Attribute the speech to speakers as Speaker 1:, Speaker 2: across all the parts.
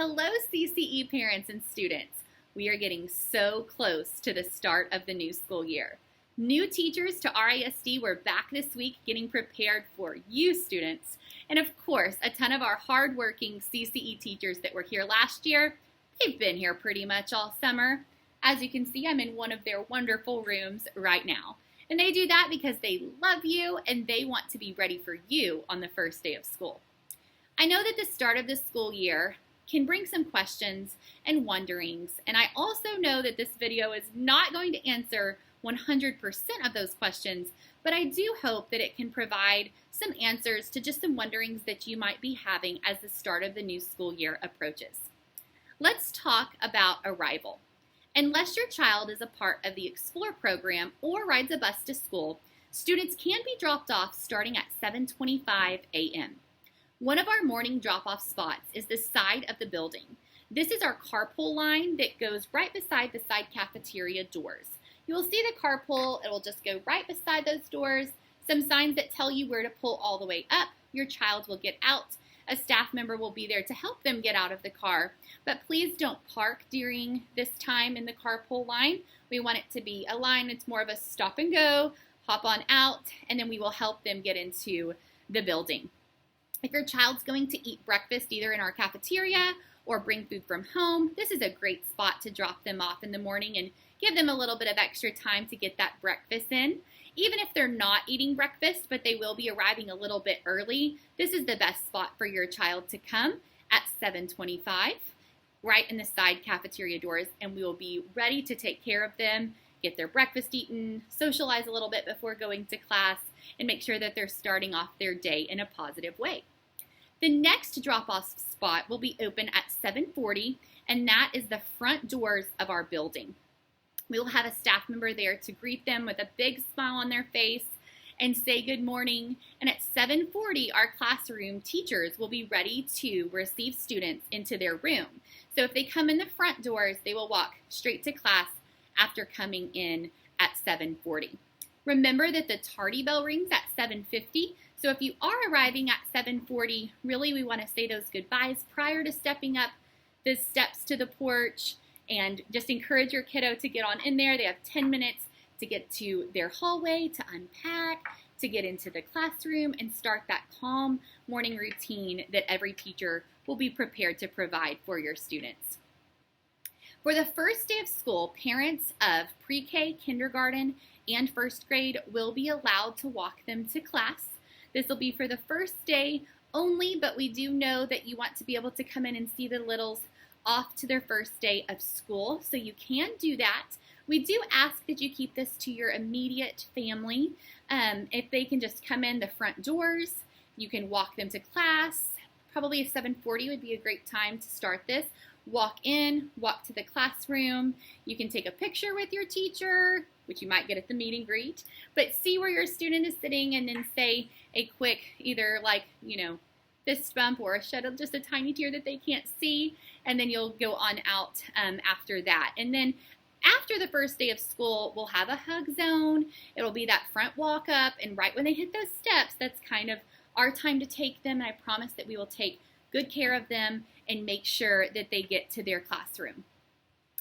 Speaker 1: Hello, CCE parents and students. We are getting so close to the start of the new school year. New teachers to RISD were back this week getting prepared for you students. And of course, a ton of our hardworking CCE teachers that were here last year, they've been here pretty much all summer. As you can see, I'm in one of their wonderful rooms right now. And they do that because they love you and they want to be ready for you on the first day of school. I know that the start of the school year can bring some questions and wonderings, and I also know that this video is not going to answer 100% of those questions, but I do hope that it can provide some answers to just some wonderings that you might be having as the start of the new school year approaches. Let's talk about arrival. Unless your child is a part of the Explore program or rides a bus to school, students can be dropped off starting at 7:25 a.m. One of our morning drop-off spots is the side of the building. This is our carpool line that goes right beside the side cafeteria doors. You will see the carpool. It will just go right beside those doors. Some signs that tell you where to pull all the way up. Your child will get out. A staff member will be there to help them get out of the car. But please don't park during this time in the carpool line. We want it to be a line that's more of a stop and go, hop on out, and then we will help them get into the building. If your child's going to eat breakfast either in our cafeteria or bring food from home, this is a great spot to drop them off in the morning and give them a little bit of extra time to get that breakfast in. Even if they're not eating breakfast, but they will be arriving a little bit early, this is the best spot for your child to come at 7:25, right in the side cafeteria doors, and we will be ready to take care of them, get their breakfast eaten, socialize a little bit before going to class, and make sure that they're starting off their day in a positive way. The next drop-off spot will be open at 7:40, and that is the front doors of our building. We will have a staff member there to greet them with a big smile on their face and say good morning. And at 7:40, our classroom teachers will be ready to receive students into their room. So if they come in the front doors, they will walk straight to class after coming in at 7:40. Remember that the tardy bell rings at 7:50. So if you are arriving at 7:40, really we want to say those goodbyes prior to stepping up the steps to the porch and just encourage your kiddo to get on in there. They have 10 minutes to get to their hallway, to unpack, to get into the classroom and start that calm morning routine that every teacher will be prepared to provide for your students. For the first day of school, parents of pre-K, kindergarten, and first grade will be allowed to walk them to class. This will be for the first day only, but we do know that you want to be able to come in and see the littles off to their first day of school, so you can do that. We do ask that you keep this to your immediate family. If they can just come in the front doors, you can walk them to class. Probably 7:40 would be a great time to start this. Walk in, walk to the classroom. You can take a picture with your teacher, which you might get at the meet and greet, but see where your student is sitting and then say a quick, either fist bump or just a tiny tear that they can't see, and then you'll go on out after that. And then after the first day of school, we'll have a hug zone. It'll be that front walk up, and right when they hit those steps, that's kind of our time to take them, and I promise that we will take good care of them and make sure that they get to their classroom.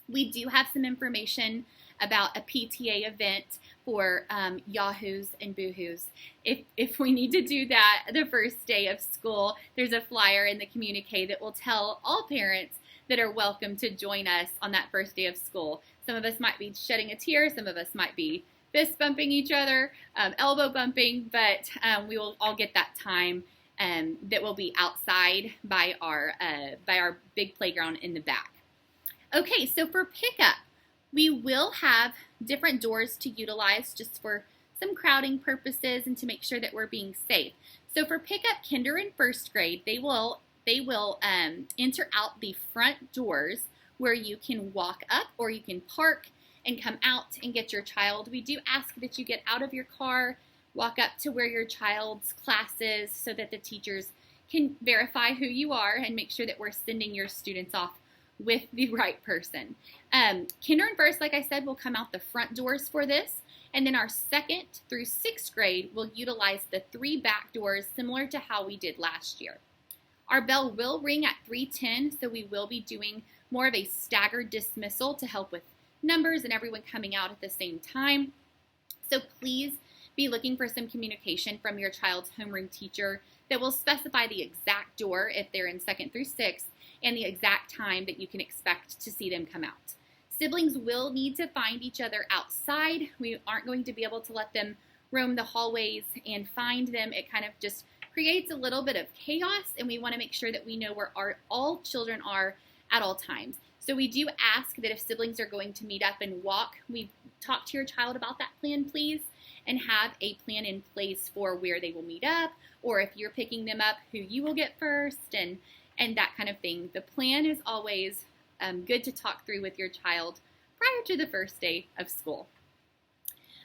Speaker 1: We do have some information about a PTA event for Yahoos and Boohoos. If we need to do that the first day of school, there's a flyer in the communique that will tell all parents that are welcome to join us on that first day of school. Some of us might be shedding a tear, some of us might be fist bumping each other, elbow bumping, but we will all get that time that will be outside by our big playground in the back. Okay, so for pickup, we will have different doors to utilize just for some crowding purposes and to make sure that we're being safe. So for pickup, kinder and first grade, they will enter out the front doors where you can walk up or you can park and come out and get your child. We do ask that you get out of your car, walk up to where your child's class is so that the teachers can verify who you are and make sure that we're sending your students off with the right person. Kinder and first, like I said, will come out the front doors for this. And then our second through sixth grade will utilize the 3 back doors similar to how we did last year. Our bell will ring at 3:10, so we will be doing more of a staggered dismissal to help with numbers and everyone coming out at the same time. So please be looking for some communication from your child's homeroom teacher that will specify the exact door if they're in 2nd through 6th and the exact time that you can expect to see them come out. Siblings will need to find each other outside. We aren't going to be able to let them roam the hallways and find them. It kind of just creates a little bit of chaos, and we want to make sure that we know where all children are at all times. So we do ask that if siblings are going to meet up and walk, we talk to your child about that plan, please, and have a plan in place for where they will meet up, or if you're picking them up, who you will get first, and that kind of thing. The plan is always good to talk through with your child prior to the first day of school.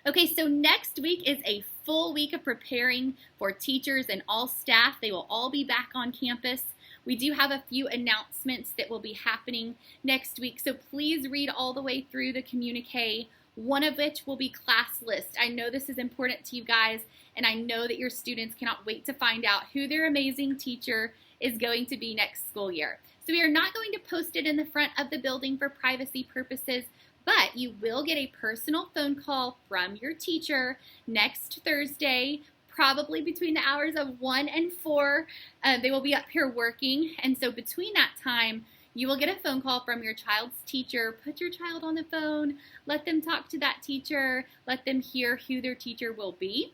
Speaker 1: Okay, so next week is a full week of preparing for teachers and all staff. They will all be back on campus. We do have a few announcements that will be happening next week, so please read all the way through the communique, one of which will be class list. I know this is important to you guys, and I know that your students cannot wait to find out who their amazing teacher is going to be next school year. So we are not going to post it in the front of the building for privacy purposes, but you will get a personal phone call from your teacher next Thursday, probably between the hours of 1 and 4. They will be up here working, and so between that time, you will get a phone call from your child's teacher. Put your child on the phone, let them talk to that teacher, let them hear who their teacher will be.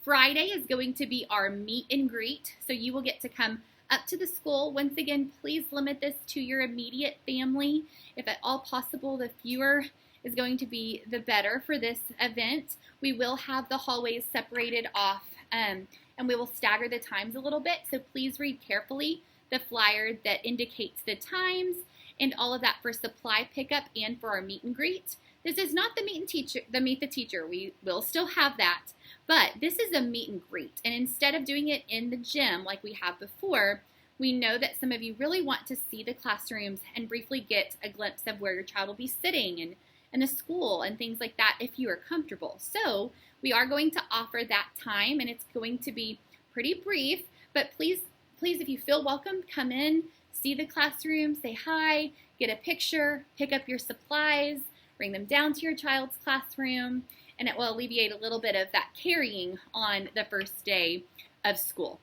Speaker 1: Friday is going to be our meet and greet, so you will get to come up to the school. Once again, please limit this to your immediate family. If at all possible, the fewer is going to be the better for this event. We will have the hallways separated off, and we will stagger the times a little bit, so please read carefully the flyer that indicates the times and all of that for supply pickup and for our meet and greet. This is not the meet the teacher. We will still have that, but this is a meet and greet. And instead of doing it in the gym like we have before, we know that some of you really want to see the classrooms and briefly get a glimpse of where your child will be sitting and the school and things like that if you are comfortable. So we are going to offer that time, and it's going to be pretty brief, but please, if you feel welcome, come in, see the classroom, say hi, get a picture, pick up your supplies, bring them down to your child's classroom, and it will alleviate a little bit of that carrying on the first day of school.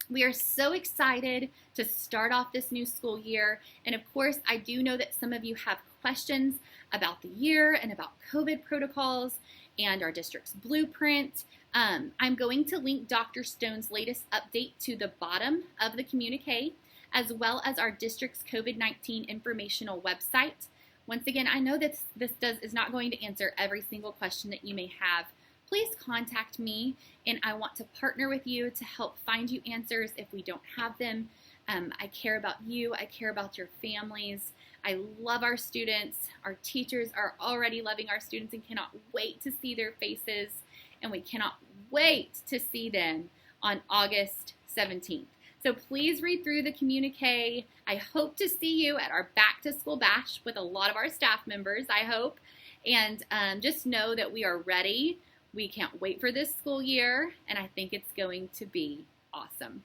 Speaker 1: We are so excited to start off this new school year, and of course, I do know that some of you have questions about the year and about COVID protocols and our district's blueprint. I'm going to link Dr. Stone's latest update to the bottom of the communique, as well as our district's COVID-19 informational website. Once again, I know that this is not going to answer every single question that you may have. Please contact me, and I want to partner with you to help find you answers if we don't have them. I care about you. I care about your families. I love our students. Our teachers are already loving our students and cannot wait to see their faces, and we cannot wait to see them on August 17th. So please read through the communique. I hope to see you at our back to school bash with a lot of our staff members, I hope. And just know that we are ready. We can't wait for this school year, and I think it's going to be awesome.